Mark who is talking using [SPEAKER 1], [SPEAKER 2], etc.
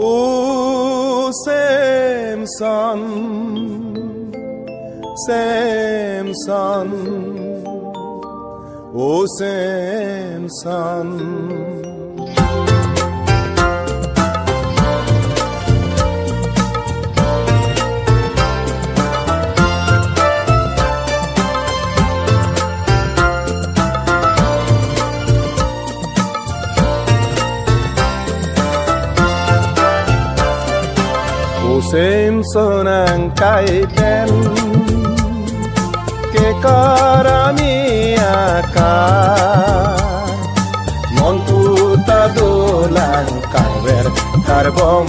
[SPEAKER 1] O Samson, Samson, O Samson. Samson ang kaitan ke karami akan non puta dolang karber karbom